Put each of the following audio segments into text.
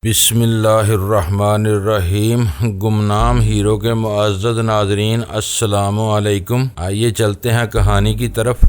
بسم اللہ الرحمن الرحیم۔ گمنام ہیرو کے معزز ناظرین السلام علیکم۔ آئیے چلتے ہیں کہانی کی طرف۔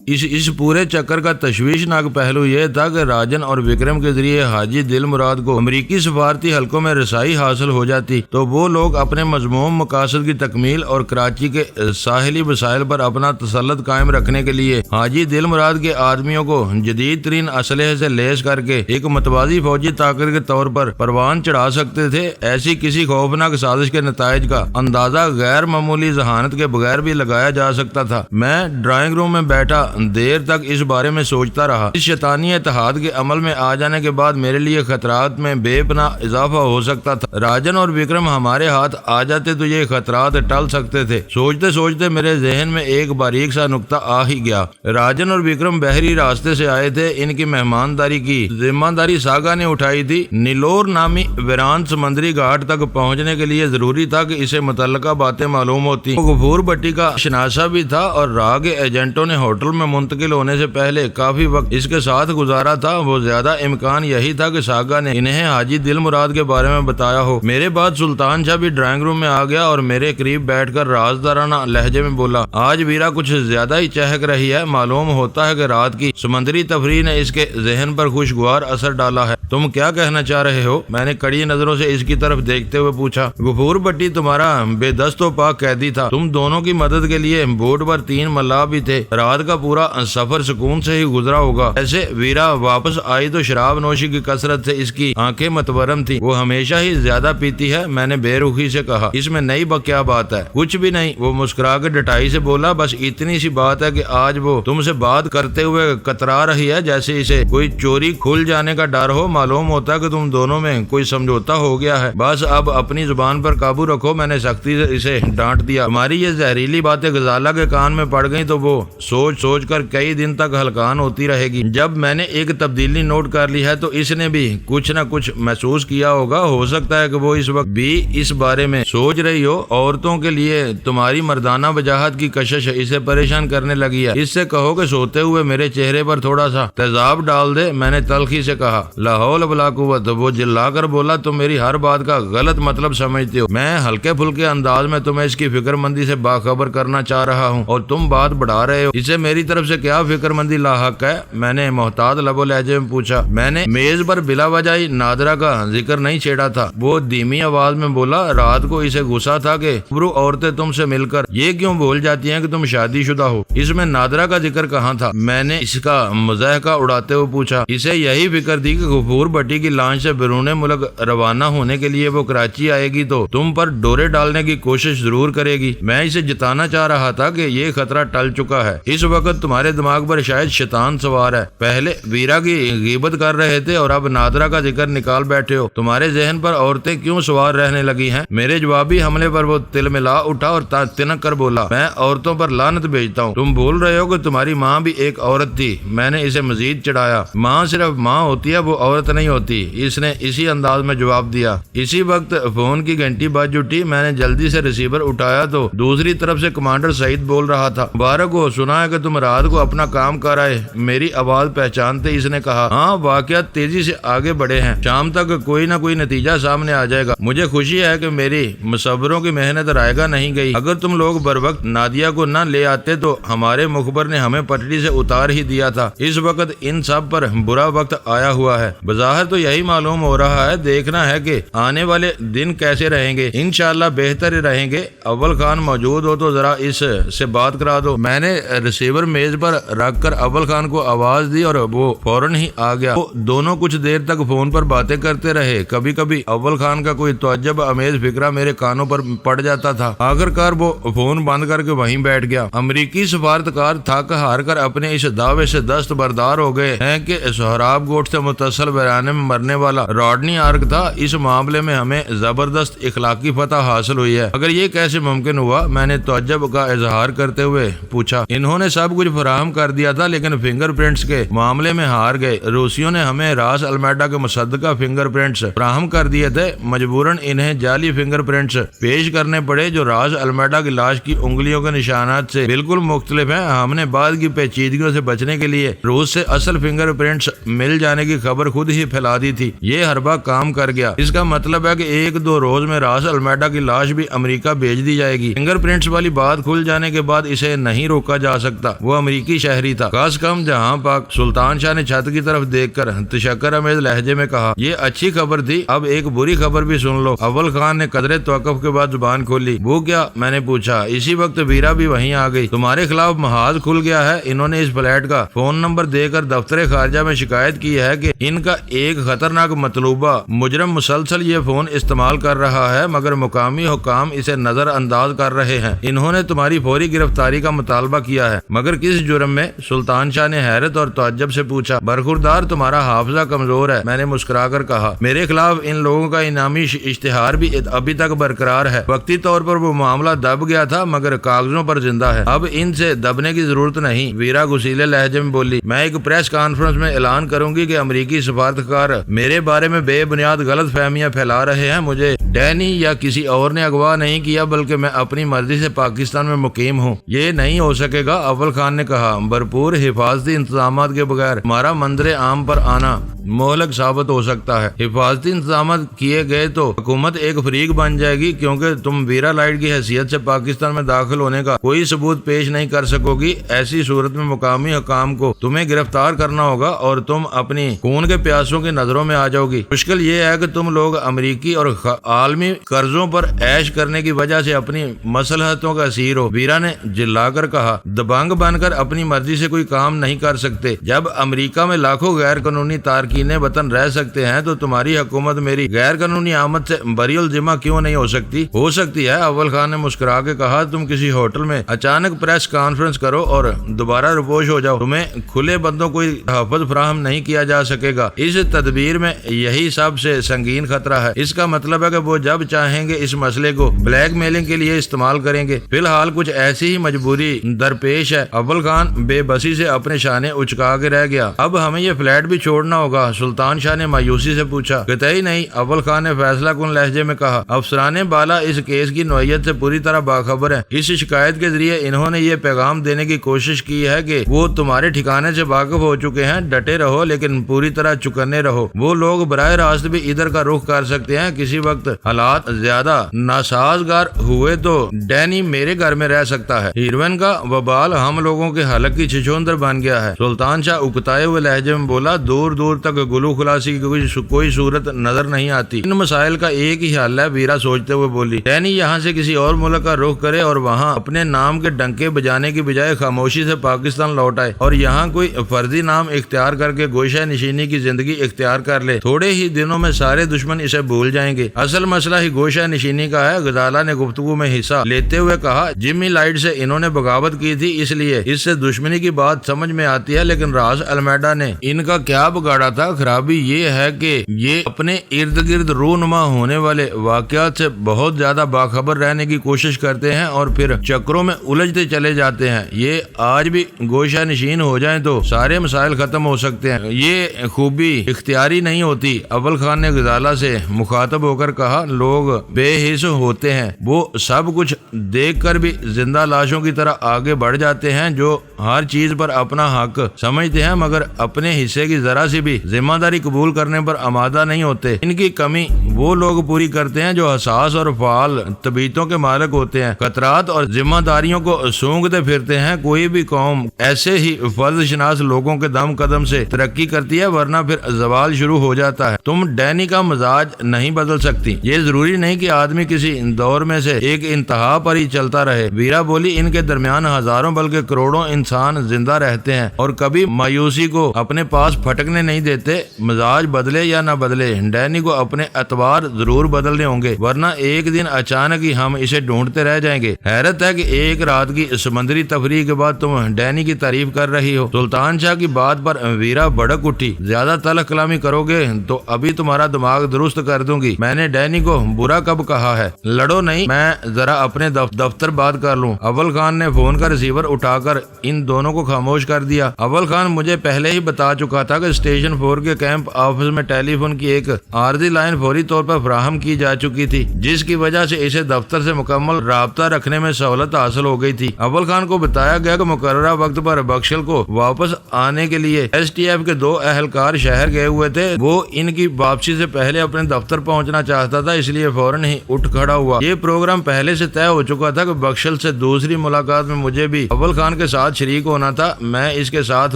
اس پورے چکر کا تشویشناک پہلو یہ تھا کہ راجن اور وکرم کے ذریعے حاجی دل مراد کو امریکی سفارتی حلقوں میں رسائی حاصل ہو جاتی تو وہ لوگ اپنے مذموم مقاصد کی تکمیل اور کراچی کے ساحلی وسائل پر اپنا تسلط قائم رکھنے کے لیے حاجی دل مراد کے آدمیوں کو جدید ترین اسلحے سے لیس کر کے ایک متوازی فوجی طاقت کے طور پر پروان چڑھا سکتے تھے۔ ایسی کسی خوفناک سازش کے نتائج کا اندازہ غیر معمولی ذہانت کے بغیر بھی لگایا جا سکتا تھا۔ میں ڈرائنگ روم میں بیٹھا دیر تک اس بارے میں سوچتا رہا۔ اس شیطانی اتحاد کے عمل میں آ جانے کے بعد میرے لیے خطرات میں بے پناہ اضافہ ہو سکتا تھا۔ راجن اور وکرم ہمارے ہاتھ آ جاتے تو یہ خطرات ٹل سکتے تھے۔ سوچتے سوچتے میرے ذہن میں ایک باریک سا نقطہ آ ہی گیا۔ راجن اور وکرم بحری راستے سے آئے تھے۔ ان کی مہمانداری کی ذمہ داری ساگا نے اٹھائی تھی۔ نیلور نامی ویران سمندری گھاٹ تک پہنچنے کے لیے ضروری تھا کہ اسے متعلقہ باتیں معلوم ہوتی۔ وہ غفور بھٹی کا شناسہ بھی تھا اور راہ کے ایجنٹوں نے ہوٹل میں منتقل ہونے سے پہلے کافی وقت اس کے ساتھ گزارا تھا۔ وہ زیادہ امکان یہی تھا کہ ساگا نے انہیں حاجی دل مراد کے بارے میں بتایا ہو۔ میرے بعد سلطان شاہ بھی ڈرائنگ روم میں آ گیا اور میرے قریب بیٹھ کر رازدارانہ لہجے میں بولا، آج ویرا کچھ زیادہ ہی چہک رہی ہے۔ معلوم ہوتا ہے کہ رات کی سمندری تفریح نے اس کے ذہن پر خوشگوار اثر ڈالا ہے۔ تم کیا کہنا چاہ رہے ہو؟ میں نے کڑی نظروں سے اس کی طرف دیکھتے ہوئے پوچھا۔ غفور بھٹی تمہارا بے دست و پاک قیدی تھا۔ تم دونوں کی مدد کے لیے بوٹ پر 3 ملاح بھی تھے۔ رات کا پورا سفر سکون سے ہی گزرا ہوگا۔ ایسے ویرا واپس آئی تو شراب نوشی کی کثرت سے اس کی آنکھیں متورم تھی۔ وہ ہمیشہ ہی زیادہ پیتی ہے، میں نے بے رخی سے کہا۔ اس میں نئی کیا بات ہے؟ کچھ بھی نہیں، وہ مسکرا کے ڈٹائی سے بولا، بس اتنی سی بات ہے کہ آج وہ تم سے بات کرتے ہوئے کترا رہی ہے جیسے اسے کوئی چوری کھل جانے کا ڈر ہو۔ معلوم ہوتا ہے کہ تم دونوں میں کوئی سمجھوتا ہو گیا ہے۔ بس اب اپنی زبان پر قابو رکھو، میں نے سختی سے اسے ڈانٹ دیا۔ تمہاری یہ زہریلی باتیں غزالہ کے کان میں پڑ گئیں تو وہ سوچ سوچ کر کئی دن تک ہلکان ہوتی رہے گی۔ جب میں نے ایک تبدیلی نوٹ کر لی ہے تو اس نے بھی کچھ نہ کچھ محسوس کیا ہوگا۔ ہو سکتا ہے کہ وہ اس وقت بھی اس بارے میں سوچ رہی ہو۔ عورتوں کے لیے تمہاری مردانہ وجاہت کی کشش اسے پریشان کرنے لگی ہے۔ اس سے کہو کہ سوتے ہوئے میرے چہرے پر تھوڑا سا تیزاب ڈال دے، میں نے تلخی سے کہا۔ لا حول ولا قوت، وہ جلا کر بولا، تم میری ہر بات کا غلط مطلب سمجھتے ہو۔ میں ہلکے پھلکے انداز میں تمہیں اس کی فکر مندی سے باخبر کرنا چاہ رہا ہوں اور تم بات بڑھا رہے ہو۔ اسے میری طرف سے کیا فکر مندی لاحق ہے؟ میں نے محتاط لب و لہجے میں پوچھا۔ میں نے میز پر بلا وجہ نادرہ کا ذکر نہیں چھیڑا تھا۔ وہ دھیمی آواز میں بولا، رات کو اسے غصہ تھا کہ برو عورتیں تم سے مل کر یہ کیوں بھول جاتی ہیں کہ تم شادی شدہ ہو۔ اس میں نادرہ کا ذکر کہاں تھا؟ میں نے اس کا مضحکہ اڑاتے ہوئے پوچھا۔ اسے یہی فکر تھی کہ غفور بھٹی کی لانچ سے بیرون ملک روانہ ہونے کے لیے وہ کراچی آئے گی تو تم پر ڈورے ڈالنے کی کوشش ضرور کرے گی۔ میں اسے جتانا چاہ رہا تھا کہ یہ خطرہ ٹل چکا ہے۔ اس وقت تمہارے دماغ پر شاید شیطان سوار ہے۔ پہلے ویرا کی غیبت کر رہے تھے اور اب نادرہ کا ذکر نکال بیٹھے ہو۔ تمہارے ذہن پر عورتیں کیوں سوار رہنے لگی ہیں؟ میرے جوابی حملے پر وہ تلملا اٹھا اور تنک کر بولا، میں عورتوں پر لعنت بھیجتا ہوں۔ تم بول رہے ہو کہ تمہاری ماں بھی ایک عورت تھی۔ میں نے اسے مزید چڑھایا۔ ماں صرف ماں ہوتی ہے، وہ عورت نہیں ہوتی، اس نے اسی انداز میں جواب دیا۔ اسی وقت فون کی گھنٹی بج اٹھی۔ میں نے جلدی سے ریسیور اٹھایا تو دوسری طرف سے کمانڈر سعید بول رہا تھا، مبارک ہو، سنا ہے کہ تم رات کو اپنا کام کر آئے۔ میری آواز پہچانتے اس نے کہا، ہاں، واقعات تیزی سے آگے بڑھے ہیں، شام تک کوئی نہ کوئی نتیجہ سامنے آ جائے گا۔ مجھے خوشی ہے کہ میری مصوروں کی محنت رائگاں نہیں گئی۔ اگر تم لوگ بر وقت نادیہ کو نہ لے آتے تو ہمارے مخبر نے ہمیں پٹڑی سے اتار ہی دیا تھا۔ اس وقت ان سب پر برا وقت آیا ہوا ہے۔ بظاہر تو یہی معلوم ہو رہا ہے، دیکھنا ہے کہ آنے والے دن کیسے رہیں گے۔ انشاءاللہ بہتر رہیں گے۔ اول خان موجود ہو تو ذرا اس سے بات کرا دو۔ میں نے ریسیور میز پر رکھ کر اول خان کو آواز دی اور وہ فوراً ہی آ گیا۔ وہ دونوں کچھ دیر تک فون پر باتیں کرتے رہے۔ کبھی کبھی اول خان کا کوئی تعجب امیز فکرہ میرے کانوں پر پڑ جاتا تھا۔ آخر کار وہ فون بند کر کے وہیں بیٹھ گیا۔ امریکی سفارتکار تھک ہار کر اپنے اس دعوے سے دست بردار ہو گئے ہیں کہ سہراب گوٹ سے متصل ویرانے میں مرنے والا راڈنی آرک تھا۔ اس معاملے میں ہمیں زبردست اخلاقی فتح حاصل ہوئی ہے۔ اگر یہ کیسے ممکن ہوا؟ میں نے تعجب کا اظہار کرتے ہوئے پوچھا۔ انہوں نے سب کچھ فراہم کر دیا تھا لیکن فنگر پرنٹس کے معاملے میں ہار گئے۔ روسیوں نے ہمیں راس المائڈا کے مصدقہ فنگر پرنٹس فراہم کر دیے تھے، مجبوراً انہیں جعلی فنگر پرنٹس پیش کرنے پڑے جو راس المائڈا کی لاش کی انگلیوں کے نشانات سے بالکل مختلف ہیں۔ ہم نے بعد کی پیچیدگیوں سے بچنے کے لیے روس سے اصل فنگر پرنٹس مل جانے کی خبر خود ہی پھیلا دی تھی۔ یہ حربہ کام کر گیا۔ اس کا مطلب ہے کہ 1-2 روز میں راس المائڈا کی لاش بھی امریکہ بھیج دی جائے گی۔ فنگر پرنٹس والی بات کھل جانے کے بعد اسے نہیں روکا جا سکتا۔ وہ امریکی شہری تھا۔ خاص کم جہاں پاک سلطان شاہ نے چھت کی طرف دیکھ کر تشکر امیز لہجے میں کہا، یہ اچھی خبر تھی، اب ایک بری خبر بھی سن لو۔ اول خان نے قدرے توقف کے بعد زبان کھولی۔ وہ کیا؟ میں نے پوچھا۔ اسی وقت ویرا بھی وہیں آ گئی۔ تمہارے خلاف محاذ کھل گیا ہے۔ انہوں نے اس فلیٹ کا فون نمبر دے کر دفتر خارجہ میں شکایت کی ہے کہ ان کا ایک خطرناک مطلوبہ مجرم مسلسل یہ فون استعمال کر رہا ہے، مگر مقامی حکام اسے نظر انداز کر رہے ہیں۔ انہوں نے تمہاری فوری گرفتاری کا مطالبہ کیا ہے، مگر کس جرم میں؟ سلطان شاہ نے حیرت اور تعجب سے پوچھا۔ برخوردار، تمہارا حافظہ کمزور ہے، میں نے مسکرا کر کہا۔ میرے خلاف ان لوگوں کا انعامی اشتہار بھی ابھی تک برقرار ہے۔ وقتی طور پر وہ معاملہ دب گیا تھا مگر کاغذوں پر زندہ ہے، اب ان سے دبنے کی ضرورت نہیں۔ ویرا غصیلے لہجے میں بولی۔ میں ایک پریس کانفرنس میں اعلان کروں گی کہ امریکی سفارتکار میرے بارے میں بے بنیاد غلط فہمیاں پھیلا رہے ہیں۔ مجھے ڈینی یا کسی اور نے اغوا نہیں کیا، بلکہ میں اپنی مرضی سے پاکستان میں مقیم ہوں۔ یہ نہیں ہو سکے گا، اول خان نے کہا۔ بھرپور حفاظتی انتظامات کے بغیر ہمارا منظر عام پر آنا مہلک ثابت ہو سکتا ہے۔ حفاظتی انتظامات کیے گئے تو حکومت ایک فریق بن جائے گی، کیونکہ تم ویرا لائٹ کی حیثیت سے پاکستان میں داخل ہونے کا کوئی ثبوت پیش نہیں کر سکو گی۔ ایسی صورت میں مقامی حکام کو تمہیں گرفتار کرنا ہوگا اور تم اپنی خون کے پیاسوں کی نظروں میں آ جاؤ گی۔ مشکل یہ ہے کہ تم لوگ امریکی اور عالمی قرضوں پر عیش کرنے کی وجہ سے اپنی مصلحتوں کا اسیر ہو۔ ویرا نے جلا کر کہا، دبنگ بن کر اپنی مرضی سے کوئی کام نہیں کر سکتے۔ جب امریکہ میں لاکھوں غیر قانونی تارکین وطن رہ سکتے ہیں تو تمہاری حکومت میری غیر قانونی آمد سے بری الذمہ کیوں نہیں ہو سکتی؟ ہو سکتی ہے، اول خان نے مسکرا کے کہا۔ تم کسی ہوٹل میں اچانک پریس کانفرنس کرو اور دوبارہ رپوش ہو جاؤ، تمہیں کھلے بندوں کوئی تحفظ فراہم نہیں کیا جا سکے گا۔ اس تدبیر میں یہی سب سے سنگین خطرہ ہے۔ اس کا مطلب ہے کہ وہ جب چاہیں گے اس مسئلے کو بلیک میلنگ کے لیے استعمال کریں گے۔ فی الحال کچھ ایسی ہی مجبوری درپیش ہے۔ اول خان بے بسی سے اپنے شانے اچکا کے رہ گیا۔ اب ہمیں یہ فلیٹ بھی چھوڑنا ہوگا؟ سلطان شاہ نے مایوسی سے پوچھا۔ قطعی نہیں، اول خان نے فیصلہ کن لہجے میں کہا۔ افسران بالا اس کیس کی نوعیت سے پوری طرح باخبر ہیں۔ اس شکایت کے ذریعے انہوں نے یہ پیغام دینے کی کوشش کی ہے کہ وہ تمہارے ٹھکانے سے واقف ہو چکے ہیں۔ ڈٹے رہو لیکن پوری طرح چکنے رہو۔ وہ لوگ براہ راست بھی ادھر کا رخ کر سکتے ہیں۔ کسی وقت حالات زیادہ ناسازگار ہوئے تو ڈینی میرے گھر میں رہ سکتا ہے۔ ہیروئن کا وبال ہم لوگوں کے حلق کی چھچھوندر بن گیا ہے۔ سلطان شاہ اکتائے ہوئے لہجے میں بولا۔ دور دور تک گلو خلاصی کی کوئی صورت نظر نہیں آتی۔ ان مسائل کا ایک ہی حل ہے، ویرا سوچتے ہوئے بولی۔ ڈینی یہاں سے کسی اور ملک کا رخ کرے اور وہاں اپنے نام کے ڈنکے بجانے کی بجائے خاموشی سے پاکستان لوٹ آئے اور یہاں کوئی فرضی نام اختیار کر کے گوشہ نشینی کی زندگی اختیار کر لے۔ تھوڑے ہی دنوں میں سارے دشمن اسے بھول جائیں گے۔ اصل مسئلہ ہی گوشہ نشینی کا ہے، غزالہ نے گفتگو میں حصہ لیتے ہوئے کہا۔ جمی لائٹ سے انہوں نے بغاوت کی تھی، اس لیے اس سے دشمنی کی بات سمجھ میں آتی ہے، لیکن راس المائڈا نے ان کا کیا بگاڑا تھا؟ خرابی یہ ہے کہ یہ اپنے ارد گرد رونما ہونے والے واقعات سے بہت زیادہ باخبر رہنے کی کوشش کرتے ہیں اور پھر چکروں میں الجھتے چلے جاتے ہیں۔ یہ آج بھی گوشہ نشین ہو جائیں تو سارے مسائل ختم ہو سکتے ہیں۔ یہ خوبی اختیاری نہیں ہوتی، اول خان نے غزالہ سے مخاطب ہو کر کہا۔ لوگ بے حس ہوتے ہیں، وہ سب کچھ دیکھ کر بھی زندہ لاشوں کی طرح آگے بڑھ جاتے ہیں جو ہر چیز پر اپنا حق سمجھتے ہیں مگر اپنے حصے کی ذرا سی بھی ذمہ داری قبول کرنے پر آمادہ نہیں ہوتے۔ ان کی کمی وہ لوگ پوری کرتے ہیں جو حساس اور فعال طبیعتوں کے مالک ہوتے ہیں، خطرات اور ذمہ داریوں کو سونگتے پھرتے ہیں۔ کوئی بھی قوم ایسے ہی فرض شناس لوگوں کے دم قدم سے ترقی کرتی ہے، ورنہ پھر زوال شروع ہو جاتا ہے۔ تم ڈینی کا مزاج نہیں بدل سکتی۔ یہ ضروری نہیں کہ آدمی کسی دور میں سے ایک انتہا پر ہی چلتا رہے۔ ویرا بولی۔ ان کے درمیان ہزاروں بلکہ کروڑوں انسان زندہ رہتے ہیں اور کبھی مایوسی کو اپنے پاس پھٹکنے نہیں دیتے۔ مزاج بدلے یا نہ بدلے، ڈینی کو اپنے اعتبار ضرور بدلنے ہوں گے، ورنہ ایک دن اچانک ہی ہم اسے ڈھونڈتے رہ جائیں گے۔ حیرت ہے کہ ایک رات کی سمندری تفریح کے بعد تم ڈینی کی تعریف کر رہی ہو۔ سلطان شاہ کی بات پر ویرا بھڑک اٹھی۔ زیادہ تلخ کلامی کرو گے تو ابھی تمہارا دماغ درست کر دوں گی۔ میں نے ڈینی کو برا کب کہا ہے؟ لڑو نہیں، میں ذرا اپنے دفتر بات کر لوں۔ اول خان نے فون کا ریسیور اٹھا کر کر ان دونوں کو خاموش کر دیا۔ اول خان مجھے پہلے ہی بتا چکا تھا کہ اسٹیشن 4 کے کیمپ آفس میں ٹیلی فون کی ایک عارضی لائن فوری طور پر فراہم کی جا چکی تھی، جس کی وجہ سے اسے دفتر سے مکمل رابطہ رکھنے میں سہولت حاصل ہو گئی تھی۔ اول خان کو بتایا گیا کہ مقررہ وقت پر بخشل کو واپس آنے کے لیے ایس ٹی ایف کے 2 اہلکار شہر گئے ہوئے تھے۔ وہ ان کی واپسی سے پہلے اپنے دفتر پہنچنا چاہتا تھا، اس لیے فوراً ہی اٹھ کھڑا ہوا۔ یہ پروگرام پہلے سے طے ہو چکا تھا کہ بخشل سے دوسری ملاقات میں مجھے بھی اول خان کے ساتھ شریک ہونا تھا۔ میں اس کے ساتھ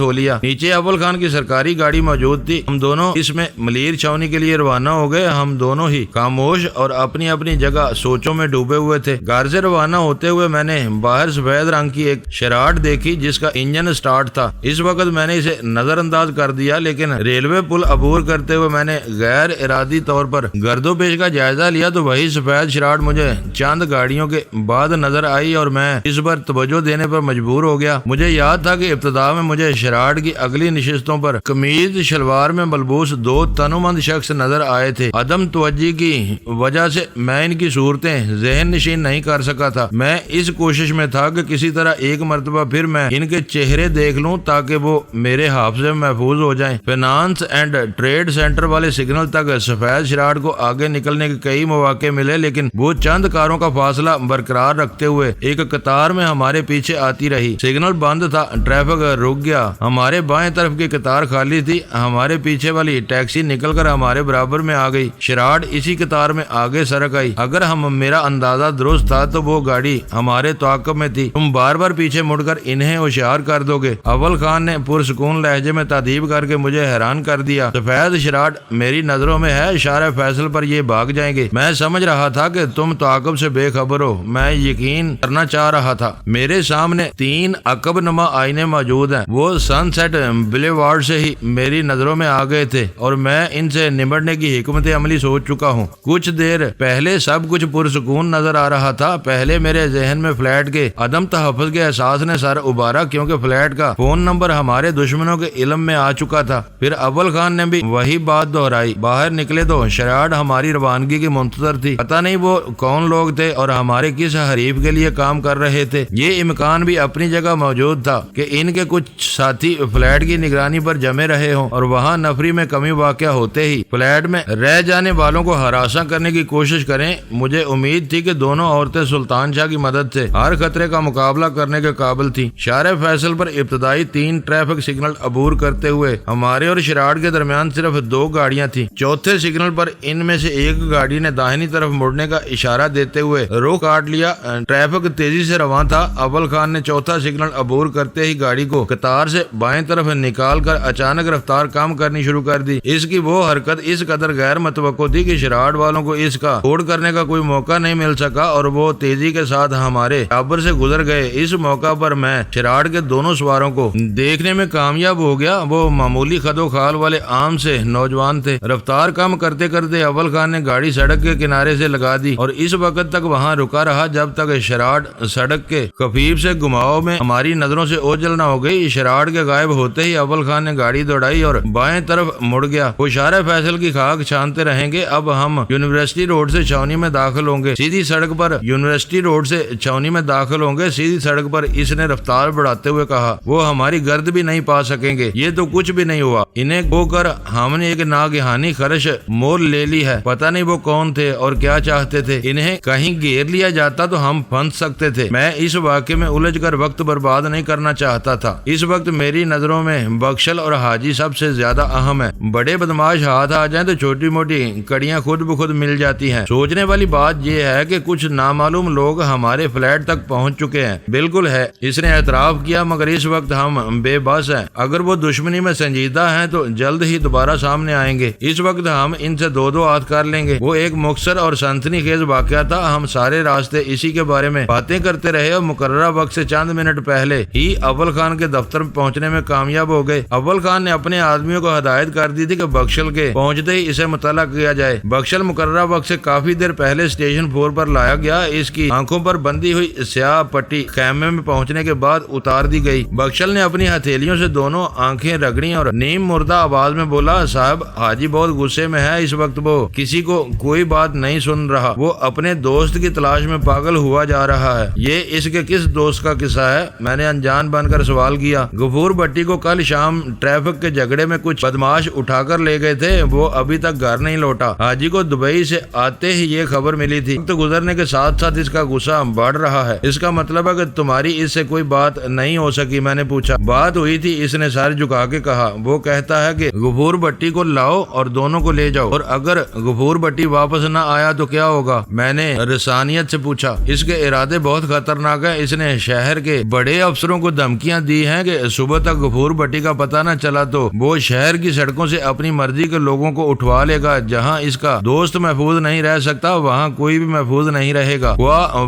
ہو لیا۔ نیچے اول خان کی سرکاری گاڑی موجود تھی۔ ہم دونوں اس میں ملیر چھاونی کے لیے روانہ ہو گئے۔ ہم دونوں ہی خاموش اور اپنی اپنی جگہ سوچوں میں ڈوبے ہوئے تھے۔ گھر سے روانہ ہوتے ہوئے میں نے باہر سفید رنگ کی ایک شراٹ دیکھی جس کا انجن سٹارٹ تھا۔ اس وقت میں نے اسے نظر انداز کر دیا، لیکن ریلوے پل عبور کرتے ہوئے میں نے غیر ارادی طور پر گرد و پیش کا جائزہ لیا تو وہی سفید شراٹ مجھے چند گاڑیوں کے بعد نظر آئی اور میں اس پر توجہ دینے پر مجبور ہو گیا۔ مجھے یاد تھا کہ ابتدا میں مجھے شراٹ کی اگلی نشستوں پر قمیض شلوار میں ملبوس 2 تنومند شخص نظر آئے تھے۔ عدم توجہی کی وجہ سے میں ان کی صورتیں ذہن نشین نہیں کر سکا تھا۔ میں اس کوشش میں تھا کہ کسی طرح ایک مرتبہ پھر میں ان کے چہرے دیکھ لوں تاکہ وہ میرے حافظے میں محفوظ ہو جائیں۔ فائنانس اینڈ ٹریڈ سینٹر والے سگنل تک سفید شراٹ کو آگے نکلنے کے کئی مواقع ملے، لیکن وہ چند کاروں کا فاصلہ برقرار رکھتے ہوئے ایک قطار میں ہمارے پیچھے آتی رہی۔ سگنل بند تھا، ٹریفک رک گیا، ہمارے بائیں طرف کی قطار خالی تھی۔ ہمارے پیچھے والی ٹیکسی نکل کر ہمارے برابر میں آ گئی۔ شراٹ اسی قطار میں آگے سرک آئی۔ اگر میرا اندازہ درست تھا تو وہ گاڑی ہمارے تعاقب میں تھی۔ تم بار بار پیچھے مڑ کر انہیں ہوشیار کر دو گے، اول خان نے پرسکون لہجے میں تادیب کر کے مجھے حیران کر دیا۔ سفید شراٹ میری نظروں میں ہے، اشارہ فیصل پر یہ بھاگ جائیں گے۔ میں سمجھ رہا تھا کہ تم تعاقب سے بے خبر ہو۔ میں یقین کرنا چاہ رہا تھا۔ میرے سامنے 3 عقب نما آئینے موجود ہیں۔ وہ سن سیٹ بلیوارڈ سے ہی میری نظروں میں آ گئے تھے اور میں ان سے نمٹنے کی حکمت عملی سوچ چکا ہوں۔ کچھ دیر پہلے سب کچھ پرسکون نظر آ رہا تھا۔ پہلے میرے ذہن میں فلیٹ کے عدم تحفظ کے احساس نے سر ابھارا کیونکہ فلیٹ کا فون نمبر ہمارے دشمنوں کے علم میں آ چکا تھا۔ پھر اول خان نے بھی وہی بات دہرائی۔ باہر نکلے تو شراٹ ہماری روانگی کی منتظر تھی۔ پتہ نہیں وہ کون لوگ تھے اور ہمارے کس حریف کے لیے کام کر رہے تھے۔ یہ امکان بھی اپنی جگہ موجود تھا کہ ان کے کچھ ساتھی فلیٹ کی نگرانی پر جمے رہے ہوں اور وہاں نفری میں کمی واقع ہوتے ہی فلیٹ میں رہ جانے والوں کو ہراساں کرنے کی کوشش کریں۔ مجھے امید تھی کہ دونوں عورتیں سلطان شاہ کی مدد سے ہر خطرے کا مقابلہ کرنے کے قابل تھیں۔ شارع فیصل پر ابتدائی 3 ٹریفک سگنل عبور کرتے ہوئے ہمارے اور شراٹ کے درمیان صرف 2 گاڑیاں تھیں۔ چوتھے سگنل پر ان میں سے ایک گاڑی نے داہنی طرف مڑنے کا اشارہ دیتے ہوئے رخ کاٹ لیا۔ ٹریفک تیزی سے رواں تھا۔ اول خان نے چوتھا سگنل عبور کرتے ہی گاڑی کو قطار سے بائیں طرف نکال کر اچانک رفتار کم کرنی شروع کر دی۔ اس کی وہ حرکت اس قدر غیر متوقع تھی کہ شراٹ والوں کو اس کا توڑ کرنے کا کوئی موقع نہیں مل سکا اور وہ تیزی کے ساتھ ہمارے برابر سے گزر گئے۔ اس موقع پر میں شراٹ کے دونوں سواروں کو دیکھنے میں کامیاب ہو گیا۔ وہ معمولی خد و خال والے عام سے نوجوان تھے۔ رفتار کم کرتے کرتے اول خان نے گاڑی سڑک کے کنارے سے لگا دی اور اس وقت تک وہاں رکا رہا جب تک شراٹ سڑک کے خفیف سے گھماؤ میں ہماری نظروں سے اوجھل نہ ہو گئی۔ شراٹ کے غائب ہوتے ہی اول خان نے گاڑی دوڑائی اور بائیں طرف مڑ گیا۔ وہ شارع فیصل کی خاک چھانتے رہیں گے۔ اب ہم یونیورسٹی روڈ سے چھاونی میں داخل ہوں گے۔ سیدھی سڑک پر یونیورسٹی روڈ سے چھاونی میں داخل ہوں گے۔ سیدھی سڑک پر اس نے رفتار بڑھاتے ہوئے کہا۔ وہ ہماری گرد بھی نہیں پا سکیں گے۔ یہ تو کچھ بھی نہیں ہوا۔ انہیں کھو کر ہم نے ایک ناگہانی خرش مول لے لی ہے۔ پتہ نہیں وہ کون تھے اور کیا چاہتے تھے۔ انہیں کہیں گھیر لیا جاتا تو ہم پھنس سکتے تھے۔ میں اس واقعے میں الجھ کر وقت برباد نہیں کرنا چاہتا تھا۔ اس وقت میری نظروں میں بخشل اور حاجی سب سے زیادہ اہم ہے۔ بڑے بدماش ہاتھ آ جائیں تو چھوٹی موٹی کڑیاں خود بخود مل جاتی ہیں۔ سوچنے والی بات یہ ہے کہ کچھ نامعلوم لوگ ہمارے فلیٹ تک پہنچ چکے ہیں۔ بالکل ہے، اس نے اعتراف کیا، مگر اس وقت ہم بے بس ہیں۔ اگر وہ دشمنی میں سنجیدہ ہیں تو جلد ہی دوبارہ سامنے آئیں گے۔ اس وقت ہم ان سے 2 ہاتھ کر لیں گے۔ وہ ایک مختصر اور سنسنی خیز واقعہ تھا۔ ہم سارے راستے اسی کے بارے میں باتیں کرتے رہے اور مقررہ وقت سے چند منٹ پہلے ہی اول خان کے دفتر پہنچنے میں کامیاب ہو گئے۔ اول خان نے اپنے آدمیوں کو ہدایت کر دی تھی کہ بخشل کے پہنچتے ہی اسے مطلع کیا جائے۔ بخشل مقررہ وقت سے کافی دیر پہلے اسٹیشن 4 پر لایا گیا۔ اس کی آنکھوں پر بندھی ہوئی سیاہ پٹی خیمے میں پہنچنے کے بعد اتار دی گئی۔ بخشل نے اپنی ہتھیلیوں سے دونوں آنکھیں رگڑی اور نیم مردہ آواز میں بولا، صاحب حاجی بہت غصے میں ہے۔ اس وقت وہ کسی کو کوئی بات نہیں سن رہا۔ وہ اپنے دوست کی تلاش میں پاگل ہوا جا رہا ہے۔ یہ اس کے کس دوست کا قصہ ہے؟ ہے؟ میں نے انجان بن کر سوال کیا۔ غفور بھٹی کو کل شام ٹریفک کے جھگڑے میں کچھ بدماش اٹھا کر لے گئے تھے، وہ ابھی تک گھر نہیں لوٹا۔ حاجی کو دبئی سے آتے ہی یہ خبر ملی تھی۔ وقت گزرنے کے ساتھ ساتھ اس کا غصہ بڑھ رہا ہے۔ اس کا مطلب ہے کہ تمہاری اس سے کوئی بات نہیں ہو سکی؟ میں نے پوچھا۔ بات ہوئی تھی، اس نے سر جھکا کے کہا۔ وہ کہتا ہے کہ غفور بھٹی کو لاؤ اور دونوں کو لے جاؤ، اور اگر غفور بھٹی واپس نہ آیا تو کیا ہوگا؟ میں نے رسانیت سے پوچھا۔ اس کے ارادے بہت خطرناک ہیں۔ اس نے شہر کے بڑے افسروں کو دھمکیاں دی ہیں کہ صبح تک غفور بھٹی کا پتہ نہ چلا تو وہ شہر کی سڑکوں سے اپنی مرضی کے لوگوں کو اٹھوا لے گا۔ جہاں اس کا دوست محفوظ نہیں رہ سکتا، وہاں کوئی بھی محفوظ نہیں رہے گا۔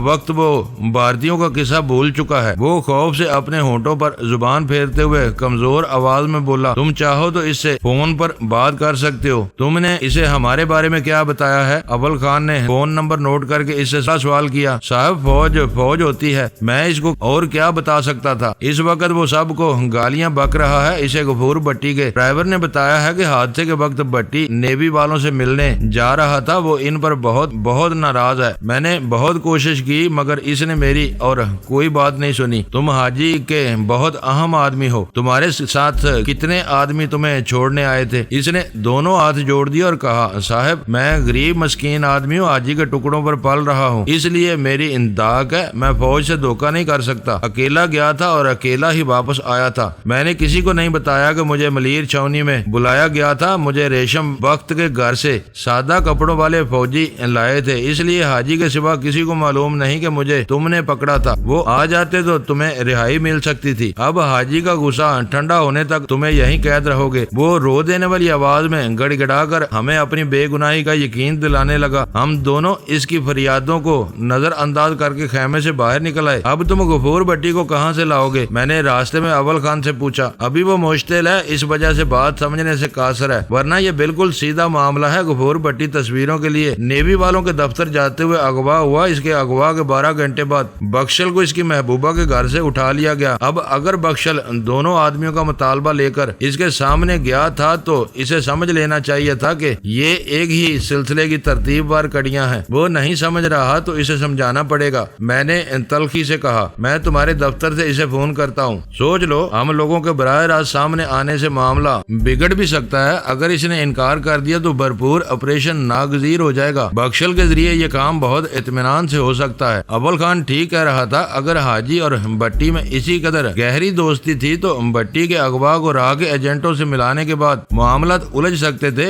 وقت وہ بھارتیوں کا قصہ بھول چکا ہے۔ وہ خوف سے اپنے ہونٹوں پر زبان پھیرتے ہوئے کمزور آواز میں بولا، تم چاہو تو اس سے فون پر بات کر سکتے ہو۔ تم نے اسے ہمارے بارے میں کیا بتایا ہے؟ اول خان نے فون نمبر نوٹ کر کے اس سے سوال کیا۔ صاحب فوج ہوتی ہے، میں اس کو اور کیا بتا سکتا تھا؟ اس وقت وہ سب کو گالیاں بک رہا ہے۔ اسے غفور بھٹی کے ڈرائیور نے بتایا ہے کہ حادثے کے وقت بھٹی نیوی والوں سے ملنے جا رہا تھا۔ وہ ان پر بہت ناراض ہے۔ میں نے بہت کوشش کی مگر اس نے میری اور کوئی بات نہیں سنی۔ تم حاجی کے بہت اہم آدمی ہو، تمہارے ساتھ کتنے آدمی تمہیں چھوڑنے آئے تھے؟ اس نے دونوں ہاتھ جوڑ دیے اور کہا، صاحب میں غریب مسکین آدمی ہوں، حاجی کے ٹکڑوں پر پل رہا ہوں، اس لیے میری انتاق ہے، میں فوج سے دھوکہ نہیں کر سکتا۔ اکیلا گیا تھا اور اکیلا ہی واپس آیا تھا۔ میں نے کسی کو نہیں بتایا کہ مجھے ملیر چھاونی میں بلایا گیا تھا۔ مجھے ریشم وقت کے گھر سے سادہ کپڑوں والے فوجی لائے تھے، اس لیے حاجی کے سوا کسی کو معلوم نہیں کہ مجھے تم نے پکڑا تھا۔ وہ آ جاتے تو تمہیں رہائی مل سکتی تھی۔ اب حاجی کا غصہ ٹھنڈا ہونے تک تمہیں یہیں قید رہو گے۔ وہ رو دینے والی آواز میں گڑ گڑا کر ہمیں اپنی بے گناہی کا یقین دلانے لگا۔ ہم دونوں اس کی فریادوں کو نظر انداز کر کے خیمے سے باہر نکل آئے۔ اب تم غفور بھٹی کو کہاں سے لاؤ گے؟ میں نے راستے میں اول خان سے پوچھا۔ ابھی وہ مشتعل ہے، اس وجہ سے بات سمجھنے سے قاصر ہے، ورنہ یہ بالکل سیدھا معاملہ ہے۔ غفور بھٹی تصویروں کے لیے نیوی والوں کے دفتر جاتے ہوئے اغوا ہوا۔ اس کے اغوا کے 12 گھنٹے بعد بخشل کو اس کی محبوبہ کے گھر سے اٹھا لیا گیا۔ اب اگر بخشل دونوں آدمیوں کا مطالبہ لے کر اس کے سامنے گیا تھا تو اسے سمجھ لینا چاہیے تھا کہ یہ ایک ہی سلسلے کی ترتیب وار کڑیاں ہیں۔ وہ نہیں سمجھ رہا تو اسے سمجھانا پڑے گا۔ میں نے تلخی سے کہا، میں تمہارے دفتر سے اسے فون کرتا ہوں۔ سوچ لو، ہم لوگوں کے براہ راست سامنے آنے سے معاملہ بگڑ بھی سکتا ہے۔ اگر اس نے انکار کر دیا تو بھرپور آپریشن ناگزیر ہو جائے گا۔ بخشل کے ذریعے یہ کام بہت اطمینان سے ہو سکتا ہے۔ اول خان ٹھیک کہہ رہا تھا۔ اگر حاجی اور بھٹی میں اسی قدر گہری دوستی تھی تو بھٹی کے اغوا کو راہ کے ایجنٹوں سے ملانے کے بعد معاملات الجھ سکتے تھے۔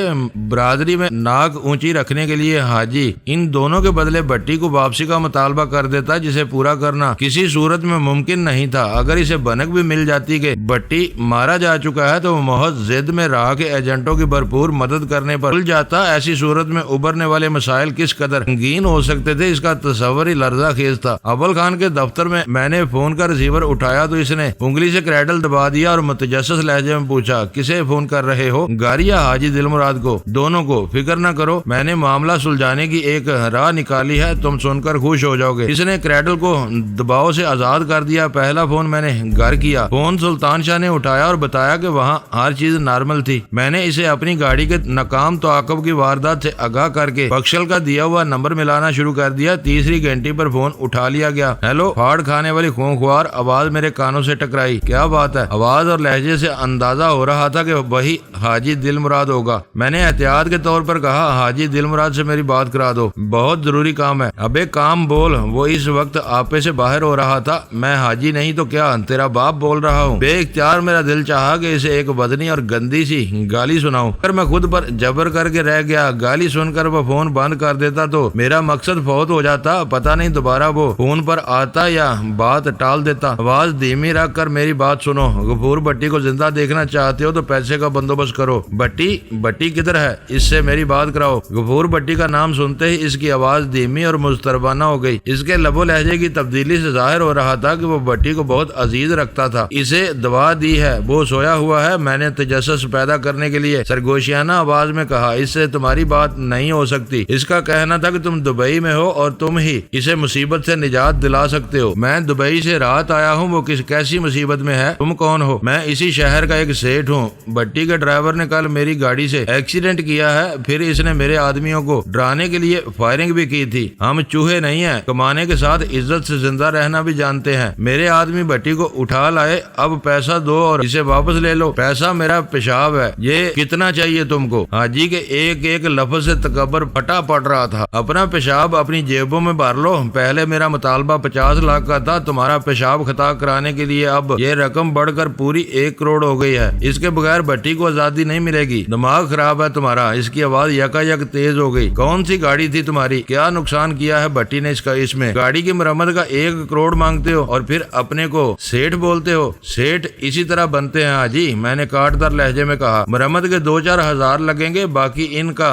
برادری میں ناک اونچی رکھنے کے لیے حاجی ان دونوں کے بدلے بھٹی کو واپسی کا مطالبہ کر دیتا، جسے پورا کرنا کسی صورت میں ممکن نہیں تھا۔ اگر اسے بھنک بھی مل جاتی کہ بھٹی مارا جا چکا ہے تو وہ محض ضد میں راہ کے ایجنٹوں کی بھرپور مدد کرنے پر بھول جاتا۔ ایسی صورت میں ابھرنے والے مسائل کس قدر سنگین ہو سکتے تھے، اس کا تصور ہی لرزہ خیز تھا۔ اول خان کے دفتر میں نے فون کا ریسیور اٹھایا تو اس نے انگلی سے کریڈل دبا دیا اور متجسس لہجے میں پوچھا، کسے فون کر رہے ہو؟ گاری یا حاجی دل مراد کو؟ دونوں کو۔ فکر نہ کرو، میں نے معاملہ سلجھانے کی ایک راہ نکالی ہے، تم سن کر خوش ہو جاؤ گے۔ اس نے کریڈل کو دباؤ سے آزاد کر دیا۔ پہلا فون میں نے گھر کیا۔ فون سلطان شاہ نے اٹھایا اور بتایا کہ وہاں ہر چیز نارمل تھی۔ میں نے اسے اپنی گاڑی کے ناکام تعاقب کی واردات سے آگاہ کر کے بخشل کا دیا ہوا نمبر ملانا شروع کر دیا۔ تیسری گھنٹی پر فون اٹھا لیا گیا۔ ہیلو، پھاڑ کھانے والی خونخوار آواز میرے کانوں سے ٹکرائی۔ کیا بات ہے؟ آواز اور لہجے سے اندازہ ہو رہا تھا کہ وہی حاجی دل مراد ہوگا۔ میں نے احتیاط کے طور پر کہا، حاجی دل مراد سے میری بات کرا دو، بہت ضروری کام ہے۔ ابے کام بول۔ وہ اس وقت آپے سے باہر ہو رہا تھا۔ میں حاجی نہیں تو کیا، تیرا باپ بول رہا ہوں۔ بے اختیار میرا دل چاہا کہ اسے ایک بدنی اور گندی سی گالی سناؤں، پر میں خود پر جبر کر کے رہ گیا۔ گالی سن کر وہ فون بند کر دیتا تو میرا مقصد فوت ہو جاتا۔ پتہ نہیں دوبارہ وہ فون پر آتا یا بات ٹال دیتا۔ آواز دھیمی رکھ کر میری بات سنو، غفور بھٹی کو زندہ دیکھنا چاہتے ہو تو پیسے کا بندوبست کرو۔ بھٹی کدھر ہے؟ اس سے میری بات کراؤ۔ غفور بھٹی کا نام سنتے ہی اس کی آواز دھیمی اور مضطربانہ ہو گئی۔ اس کے لب و لہجے کی تبدیلی سے ظاہر ہو رہا تھا کہ وہ بھٹی کو بہت عزیز رکھتا تھا۔ اسے دوا دی ہے، وہ سویا ہوا ہے۔ میں نے تجسس پیدا کرنے کے لیے سرگوشیانہ آواز میں کہا، اس سے تمہاری بات نہیں ہو سکتی۔ اس کا کہنا تھا کہ تم دبئی میں ہو اور تم ہی اسے مصیبت سے نجات دلا سکتے ہو۔ میں دبئی سے رات آیا ہوں، وہ کیسی مصیبت میں ہے؟ تم کون ہو؟ میں اسی شہر کا ایک سیٹ ہوں۔ بھٹی کے ڈرائیور نے کل میری گاڑی سے ایکسیڈنٹ کیا ہے، پھر اس نے میرے آدمیوں کو ڈرانے کے لیے فائرنگ بھی کی تھی۔ ہم چوہے نہیں ہیں، کمانے کے ساتھ عزت سے زندہ رہنا بھی جانتے ہیں۔ میرے آدمی بھٹی کو اٹھا لائے، اب پیسہ دو اور اسے واپس لے لو، پیسہ میرا پیشاب ہے، یہ کتنا چاہیے تم کو؟ حاجی کے ایک ایک لفظ سے تکبر پھٹا پڑ رہا تھا۔ اپنا پیشاب اپنی جیبوں میں بھر لو، پہلے میرا مطالبہ 50 لاکھ کا تھا، تمہارا پیشاب خطا کرانے کے لیے اب یہ رقم بڑھ کر پوری 1 کروڑ ہو گئی ہے، اس کے بغیر بھٹی کو آزادی نہیں ملے گی، دماغ خراب ہے تمہارا؟ اس کی آواز یکا یک تیز ہو گئی۔ کون سی گاڑی تھی تمہاری؟ کیا نقصان کیا ہے بھٹی نے اس میں؟ گاڑی کی مرمت کا 1 کروڑ مانگتے ہو اور پھر اپنے کو سیٹ بولتے ہو؟ سیٹ اسی طرح بنتے ہیں حاجی، میں نے کاٹدار لہجے میں کہا۔ مرمت کے 2-4 ہزار لگیں گے، باقی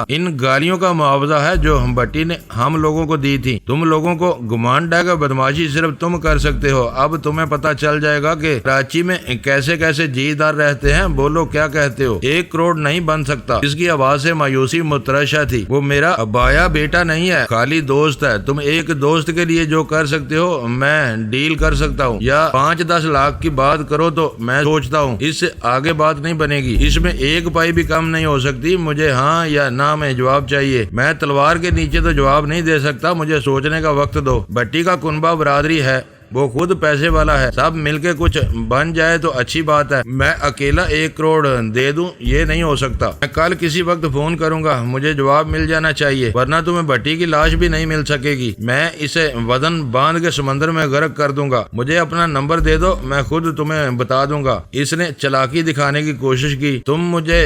ان گالیوں کا معاوضہ ہے جو بھٹی نے ہم لوگوں کو دی تھی۔ تم لوگوں کو گمانڈ ہے کہ بدماشی صرف تم کر سکتے ہو، اب تمہیں پتہ چل جائے گا کہ کراچی میں کیسے کیسے جی دار رہتے ہیں۔ بولو کیا کہتے ہو؟ 1 کروڑ نہیں بن سکتا۔ اس کی آواز سے مایوسی مترشح تھی۔ وہ میرا ابایا بیٹا نہیں ہے، خالی دوست ہے۔ تم ایک دوست کے لیے جو کر سکتے ہو میں ڈیل کر سکتا ہوں، یا 5-10 لاکھ کی بات کرو تو میں سوچتا ہوں اس سے آگے بات نہیں بنے گی، اس میں 1 پائی بھی کم نہیں ہو سکتی۔ مجھے ہاں یا نہ میں جواب چاہیے، میں تلوار کے نیچے تو جواب نہیں دے سکتا، مجھے سوچنے کا وقت دو۔ بھٹی کا کنبہ برادری ہے، وہ خود پیسے والا ہے، سب مل کے کچھ بن جائے تو اچھی بات ہے، میں اکیلا 1 کروڑ دے دوں یہ نہیں ہو سکتا۔ میں کل کسی وقت فون کروں گا، مجھے جواب مل جانا چاہیے، ورنہ تمہیں بھٹی کی لاش بھی نہیں مل سکے گی، میں اسے وزن باندھ کے سمندر میں غرق کر دوں گا۔ مجھے اپنا نمبر دے دو، میں خود تمہیں بتا دوں گا۔ اس نے چلاکی دکھانے کی کوشش کی۔ تم مجھے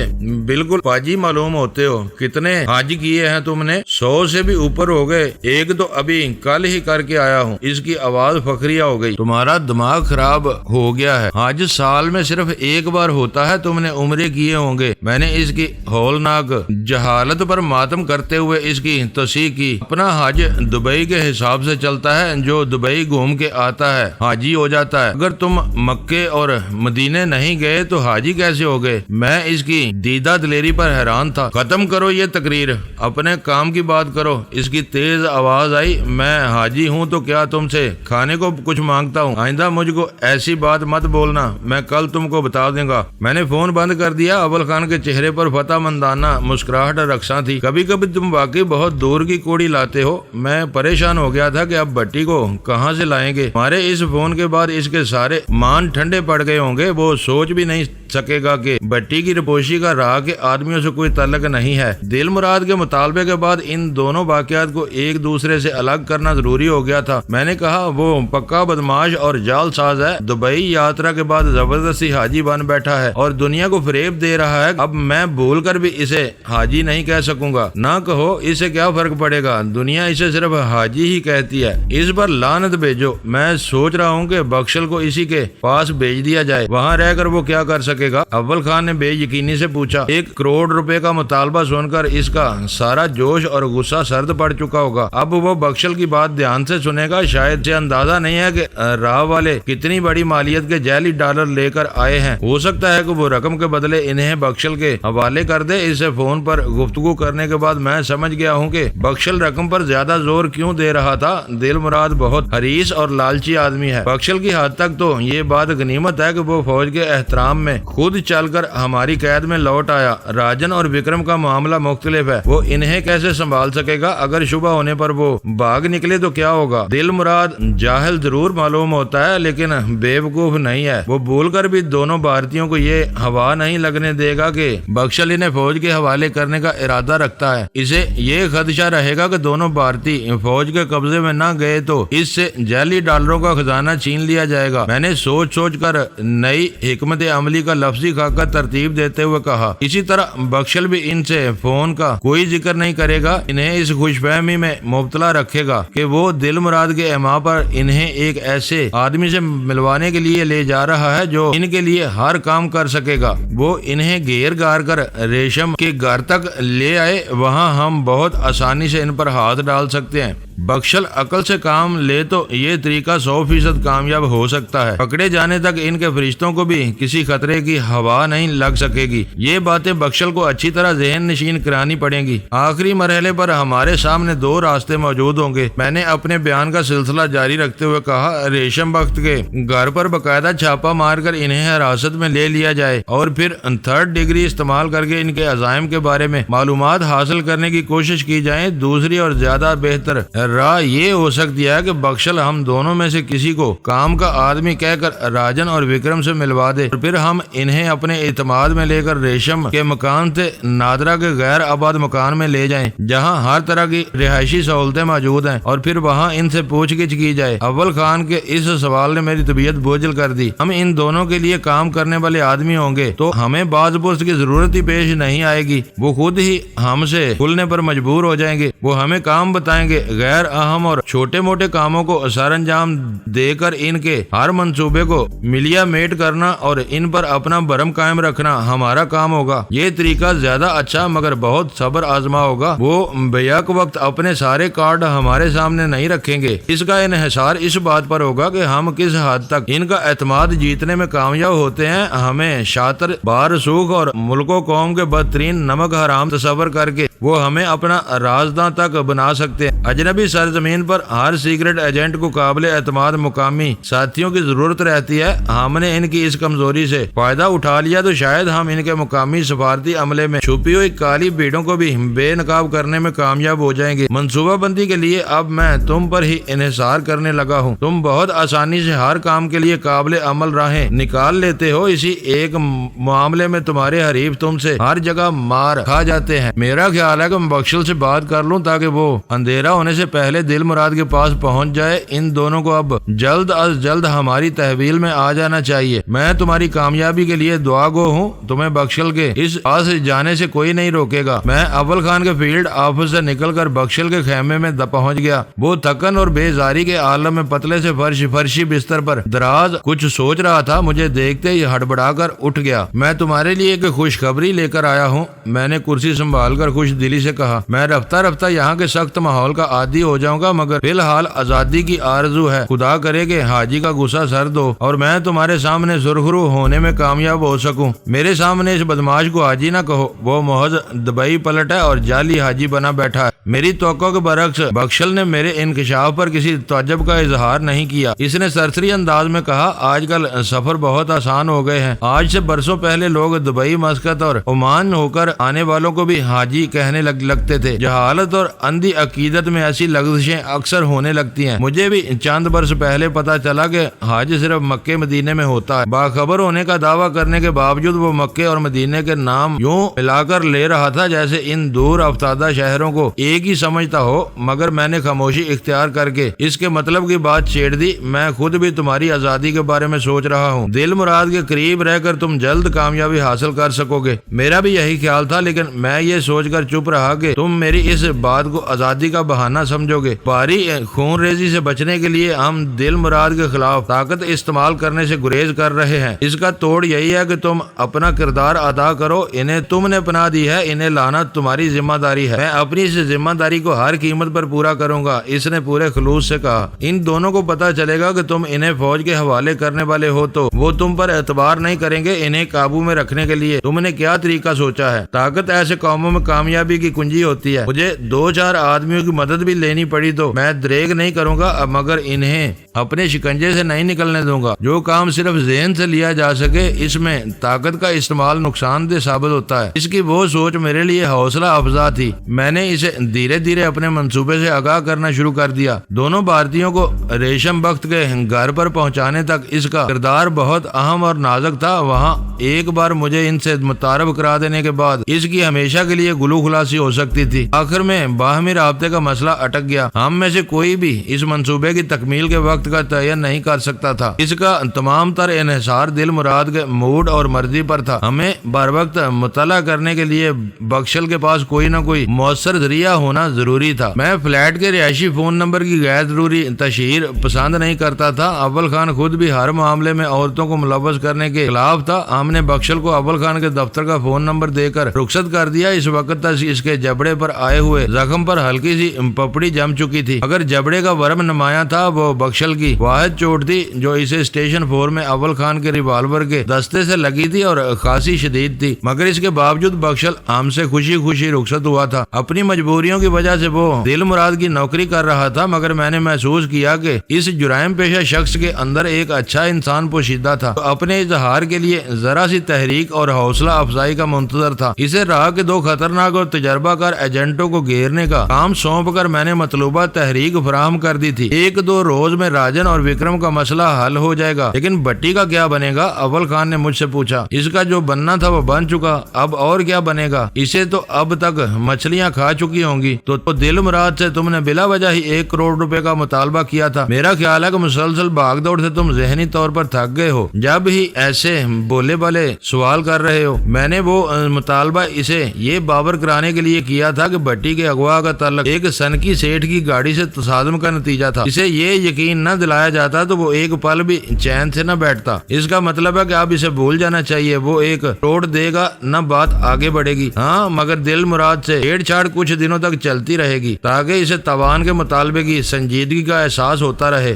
بالکل فاجی معلوم ہوتے ہو، کتنے حج کیے ہیں تم نے؟ 100 سے بھی اوپر ہو گئے، ایک تو ابھی کل ہی کر کے آیا ہوں۔ اس کی آواز فخری ہو گئی۔ تمہارا دماغ خراب ہو گیا ہے، حج سال میں صرف 1 بار ہوتا ہے، تم نے عمرے کیے ہوں گے۔ میں نے اس کی ہولناک جہالت پر ماتم کرتے ہوئے اس کی تصحیح کی۔ اپنا حج دبئی کے حساب سے چلتا ہے، جو دبئی گھوم کے آتا ہے حاجی ہو جاتا ہے۔ اگر تم مکے اور مدینے نہیں گئے تو حاجی کیسے ہو گئے؟ میں اس کی دیدہ دلیری پر حیران تھا۔ ختم کرو یہ تقریر، اپنے کام کی بات کرو۔ اس کی تیز آواز آئی، میں حاجی ہوں تو کیا تم سے کھانے کو کچھ مانگتا ہوں؟ آئندہ مجھ کو ایسی بات مت بولنا، میں کل تم کو بتا دوں گا۔ میں نے فون بند کر دیا۔ اول خان کے چہرے پر فتح مندانہ مسکراہٹ رقصاں تھی۔ کبھی کبھی تم واقعی بہت دور کی کوڑی لاتے ہو۔ میں پریشان ہو گیا تھا کہ اب بھٹی کو کہاں سے لائیں گے۔ ہمارے اس فون کے بعد اس کے سارے مان ٹھنڈے پڑ گئے ہوں گے۔ وہ سوچ بھی نہیں سکے گا کہ بھٹی کی رپوشی کا راہ کے آدمیوں سے کوئی تعلق نہیں ہے۔ دل مراد کے مطالبے کے بعد ان دونوں واقعات کو ایک دوسرے سے الگ کرنا ضروری ہو گیا تھا۔ میں نے کہا وہ پکا بدماش اور جال ساز ہے، دبئی یاترا کے بعد زبردستی حاجی بن بیٹھا ہے اور دنیا کو فریب دے رہا ہے۔ اب میں بھول کر بھی اسے حاجی نہیں کہہ سکوں گا۔ نہ کہو، اسے کیا فرق پڑے گا، دنیا اسے صرف حاجی ہی کہتی ہے۔ اس پر لعنت بھیجو۔ میں سوچ رہا ہوں کہ بخشل کو اسی کے پاس بھیج دیا جائے، وہاں رہ کر وہ کیا کر سکے گا؟ اول خان نے بے یقینی سے پوچھا۔ 1 کروڑ روپے کا مطالبہ سن کر اس کا سارا جوش اور غصہ سرد پڑ چکا ہوگا۔ اب وہ بخشل کی بات دھیان سے سنے گا۔ شاید سے اندازہ نہیں ہے کہ راہ والے کتنی بڑی مالیت کے جعلی ڈالر لے کر آئے ہیں۔ ہو سکتا ہے کہ وہ رقم کے بدلے انہیں بخشل کے حوالے کر دے۔ اسے فون پر گفتگو کرنے کے بعد میں سمجھ گیا ہوں کہ بخشل رقم پر زیادہ زور کیوں دے رہا تھا۔ دل مراد بہت حریص اور لالچی آدمی ہے۔ بخشل کی حد تک تو یہ بات غنیمت ہے کہ وہ فوج کے احترام میں خود چل کر ہماری قید میں لوٹ آیا۔ راجن اور وکرم کا معاملہ مختلف ہے، وہ انہیں کیسے سنبھال سکے گا؟ اگر شبہ ہونے پر وہ بھاگ نکلے تو کیا ہوگا؟ دل مراد جاہل ضرور معلوم ہوتا ہے لیکن بے وقوف نہیں ہے۔ وہ بھول کر بھی دونوں بھارتیوں کو یہ ہوا نہیں لگنے دے گا کہ بخشل انہیں فوج کے حوالے کرنے کا ارادہ رکھتا ہے۔ اسے یہ خدشہ رہے گا کہ دونوں بھارتی فوج کے قبضے میں نہ گئے تو اس سے جعلی ڈالروں کا خزانہ چھین لیا جائے گا۔ میں نے سوچ کر نئی حکمت عملی کا لفظی خاکہ ترتیب دیتے ہوئے کہا۔ اسی طرح بخشل بھی ان سے فون کا کوئی ذکر نہیں کرے گا، انہیں اس خوش فہمی میں مبتلا رکھے گا کہ وہ دل مراد کے اما پر انہیں ایک ایسے آدمی سے ملوانے کے لیے لے جا رہا ہے جو ان کے لیے ہر کام کر سکے گا۔ وہ انہیں گھیر گار کر ریشم کے گھر تک لے آئے، وہاں ہم بہت آسانی سے ان پر ہاتھ ڈال سکتے ہیں۔ بخشل عقل سے کام لے تو یہ طریقہ 100% کامیاب ہو سکتا ہے۔ پکڑے جانے تک ان کے فرشتوں کو بھی کسی خطرے کی ہوا نہیں لگ سکے گی۔ یہ باتیں بخشل کو اچھی طرح ذہن نشین کرانی پڑیں گی۔ آخری مرحلے پر ہمارے سامنے 2 راستے موجود ہوں گے۔ میں نے اپنے بیان کا سلسلہ جاری رکھتے ہوئے کہا، ریشم بخت کے گھر پر باقاعدہ چھاپا مار کر انہیں حراست میں لے لیا جائے اور پھر 3rd ڈگری استعمال کر کے ان کے عزائم کے بارے میں معلومات حاصل کرنے کی کوشش کی جائے۔ دوسری اور زیادہ بہتر راہ یہ ہو سکتی ہے کہ بخشل ہم دونوں میں سے کسی کو کام کا آدمی کہہ کر راجن اور وکرم سے ملوا دے اور پھر ہم انہیں اپنے اعتماد میں لے کر ریشم کے مکان سے نادرا کے غیر آباد مکان میں لے جائیں جہاں ہر طرح کی رہائشی سہولتیں موجود ہیں، اور پھر وہاں ان سے پوچھ گچھ کی جائے۔ اول خان کے اس سوال نے میری طبیعت بوجھل کر دی۔ ہم ان دونوں کے لیے کام کرنے والے آدمی ہوں گے تو ہمیں باز پرس کی ضرورت ہی پیش نہیں آئے گی، وہ خود ہی ہم سے کھلنے پر مجبور ہو جائیں گے، وہ ہمیں کام بتائیں گے۔ غیر اہم اور چھوٹے موٹے کاموں کو سر انجام دے کر ان کے ہر منصوبے کو ملیا میٹ کرنا اور ان پر اپنا برم قائم رکھنا ہمارا کام ہوگا۔ یہ طریقہ زیادہ اچھا مگر بہت صبر آزما ہوگا۔ وہ بیک وقت اپنے سارے کارڈ ہمارے سامنے نہیں رکھیں گے۔ اس کا انحصار اس بات پر ہوگا کہ ہم کس حد تک ان کا اعتماد جیتنے میں کامیاب ہوتے ہیں۔ ہمیں شاطر، بارسوخ اور ملک و قوم کے بدترین نمک حرام تصور کر کے وہ ہمیں اپنا رازداں تک بنا سکتے ہیں۔ اجنبی سرزمین پر ہر سیکرٹ ایجنٹ کو قابل اعتماد مقامی ساتھیوں کی ضرورت رہتی ہے۔ ہم نے ان کی اس کمزوری سے فائدہ اٹھا لیا تو شاید ہم ان کے مقامی سفارتی عملے میں چھپی ہوئی کالی بھیڑوں کو بھی بے نقاب کرنے میں کامیاب ہو جائیں گے۔ منصوبہ بندی کے لیے اب میں تم پر ہی انحصار کرنے لگا ہوں۔ تم بہت آسانی سے ہر کام کے لیے قابل عمل راہیں نکال لیتے ہو، اسی ایک معاملے میں تمہارے حریف تم سے ہر جگہ مار کھا جاتے ہیں۔ میرا خیال ہے کہ میں بخشل سے بات کر لوں تاکہ وہ اندھیرا ہونے سے پہلے دل مراد کے پاس پہنچ جائے۔ ان دونوں کو اب جلد از جلد ہماری تحویل میں آ جانا چاہیے۔ میں تمہاری کامیابی کے لیے دعا گو ہوں۔ تمہیں بخشل کے اس پاس جانے سے کوئی نہیں روکے گا۔ میں اول خان کے فیلڈ آفس سے نکل کر بخشل کے خیمے میں پہنچ گیا۔ وہ تھکن اور بیزاری کے عالم میں پتلے سے فرشی بستر پر دراز کچھ سوچ رہا تھا۔ مجھے دیکھتے ہی ہڑبڑا کر اٹھ گیا۔ میں تمہارے لیے ایک خوشخبری لے کر آیا ہوں، میں نے کرسی سنبھال کر خوش دلی سے کہا۔ میں رفتہ رفتہ یہاں کے سخت ماحول کا عادی ہو جاؤں گا، مگر فی الحال آزادی کی آرزو ہے۔ خدا کرے کہ حاجی کا غصہ سرد ہو اور میں تمہارے سامنے سرخرو ہونے میں کامیاب ہو سکوں۔ میرے سامنے اس بدماش کو حاجی نہ کہو، وہ محض دبئی پلٹ ہے اور جعلی حاجی بنا بیٹھا ہے۔ میری توقع کے برعکس بخشل نے میرے انکشاف پر کسی تعجب کا اظہار نہیں کیا۔ اس نے سرسری انداز میں کہا، آج کل سفر بہت آسان ہو گئے ہیں۔ آج سے برسوں پہلے لوگ دبئی، مسقط اور عمان ہو کر آنے والوں کو بھی حاجی کہنے لگتے تھے۔ جہالت اور اندھی عقیدت میں ایسی لغزشیں اکثر ہونے لگتی ہیں۔ مجھے بھی چند برس پہلے پتا چلا کہ حج صرف مکے مدینے میں ہوتا ہے۔ باخبر ہونے کا دعویٰ کرنے کے باوجود وہ مکے اور مدینے کے نام یوں ملا کر لے رہا تھا جیسے ان دور افتادہ شہروں کو ایک ہی سمجھتا ہو، مگر میں نے خاموشی اختیار کر کے اس کے مطلب کی بات چھیڑ دی۔ میں خود بھی تمہاری آزادی کے بارے میں سوچ رہا ہوں۔ دل مراد کے قریب رہ کر تم جلد کامیابی حاصل کر سکو گے۔ میرا بھی یہی خیال تھا، لیکن میں یہ سوچ کر چپ رہا کہ تم میری اس بات کو آزادی کا بہانہ سمجھو گے۔ بھاری خون ریزی سے بچنے کے لیے ہم دل مراد کے خلاف طاقت استعمال کرنے سے گریز کر رہے ہیں۔ اس کا توڑ یہی ہے کہ تم اپنا کردار ادا کرو۔ انہیں تم نے پناہ دی ہے، انہیں لانا تمہاری ذمہ داری ہے۔ میں اپنی اس ذمہ داری کو ہر قیمت پر پورا کروں گا، اس نے پورے خلوص سے کہا۔ ان دونوں کو پتا چلے گا کہ تم انہیں فوج کے حوالے کرنے والے ہو تو وہ تم پر اعتبار نہیں کریں گے۔ انہیں قابو میں رکھنے کے لیے تم نے کیا طریقہ سوچا ہے؟ طاقت ایسے قوموں میں کامیابی کی کنجی ہوتی ہے۔ مجھے 2-4 آدمیوں کی مدد بھی لینی پڑی تو میں دریغ نہیں کروں گا، مگر انہیں اپنے شکنجے سے نہیں نکلنے دوں گا۔ جو کام صرف ذہن سے لیا جا سکے، اس میں طاقت کا استعمال نقصان دہ ثابت ہوتا ہے۔ اس کی وہ سوچ میرے لیے حوصلہ افزا تھی۔ میں نے اسے دھیرے دھیرے اپنے منصوبے سے آگاہ کرنا شروع کر دیا۔ دونوں بھارتیوں کو ریشم بخت کے گھر پر پہنچانے تک اس کا کردار بہت اہم اور نازک تھا۔ وہاں ایک بار مجھے ان سے متعارف کرا دینے کے بعد اس کی ہمیشہ کے لیے گلو خلاصی ہو سکتی تھی۔ آخر میں باہمی رابطے کا مسئلہ اٹک گیا۔ ہم میں سے کوئی بھی اس منصوبے کی تکمیل کے وقت کا تعین نہیں کر سکتا تھا۔ اس کا تمام تر انحصار دل مراد کے موڈ اور مرضی پر تھا۔ ہمیں بر وقت مطالعہ کرنے کے لیے بخشل کے پاس کوئی نہ کوئی مؤثر ذریعہ ہونا ضروری تھا۔ میں فلیٹ کے رہائشی فون نمبر کی غیر ضروری تشہیر پسند نہیں کرتا تھا۔ اول خان خود بھی ہر معاملے میں عورتوں کو ملوث کرنے کے خلاف تھا۔ ہم نے بخشل کو اول خان کے دفتر کا فون نمبر دے کر رخصت کر دیا۔ اس وقت تک اس کے جبڑے پر آئے ہوئے زخم پر ہلکی سی پپڑی جم چکی تھی۔ اگر جبڑے کا ورم نمایاں تھا، وہ بخشل رائفل کی واحد چوٹ تھی جو اسے اسٹیشن 4 میں اول خان کے ریوالور کے دستے سے لگی تھی اور خاصی شدید تھی، مگر اس کے باوجود بخشل ہم سے خوشی خوشی رخصت ہوا تھا۔ اپنی مجبوریوں کی وجہ سے وہ دل مراد کی نوکری کر رہا تھا، مگر میں نے محسوس کیا کہ اس جرائم پیشہ شخص کے اندر ایک اچھا انسان پوشیدہ تھا، تو اپنے اظہار کے لیے ذرا سی تحریک اور حوصلہ افزائی کا منتظر تھا۔ اسے رہا کہ 2 خطرناک اور تجربہ کار ایجنٹوں کو گھیرنے کا کام سونپ کر میں نے مطلوبہ تحریک فراہم کر دی تھی۔ 1-2 روز میں راجن اور وکرم کا مسئلہ حل ہو جائے گا، لیکن بٹی کا کیا بنے گا؟ اول خان نے مجھ سے پوچھا۔ اس کا جو بننا تھا وہ بن چکا، اب اور کیا بنے گا؟ اسے تو اب تک مچھلیاں کھا چکی ہوں گی۔ تو دل مراد سے تم نے بلا وجہ ہی 1 کروڑ روپے کا مطالبہ کیا تھا۔ میرا خیال ہے کہ مسلسل بھاگ دوڑ سے تم ذہنی طور پر تھک گئے ہو، جب ہی ایسے بولے بالے سوال کر رہے ہو۔ میں نے وہ مطالبہ اسے یہ باور کرانے کے لیے کیا تھا کہ بٹی کے اغوا کا تعلق ایک سنکی سیٹھ کی گاڑی سے تصادم کا نتیجہ تھا۔ اسے یہ یقین نہ دلایا جاتا تو وہ ایک پل بھی چین سے نہ بیٹھتا۔ اس کا مطلب ہے کہ اب اسے بھول جانا چاہیے، وہ ایک توڑ دے گا نہ بات آگے بڑھے گی۔ ہاں، مگر دل مراد سے چھیڑ چھاڑ کچھ دنوں تک چلتی رہے گی تاکہ اسے توان کے مطالبے کی سنجیدگی کا احساس ہوتا رہے۔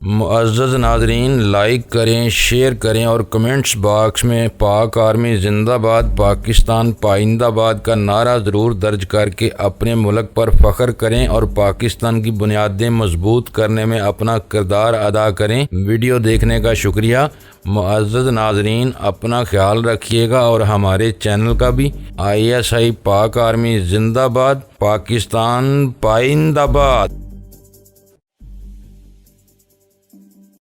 معزز ناظرین، لائک کریں، شیئر کریں اور کمنٹس باکس میں پاک آرمی زندہ باد، پاکستان پائندہ باد کا نعرہ ضرور درج کر کے اپنے ملک پر فخر کریں اور پاکستان کی بنیادیں مضبوط کرنے میں اپنا کردار ادا کریں۔ ویڈیو دیکھنے کا شکریہ۔ معزز ناظرین، اپنا خیال رکھیے گا اور ہمارے چینل کا بھی۔ ISI پاک آرمی زندہ باد، پاکستان پائندہ باد۔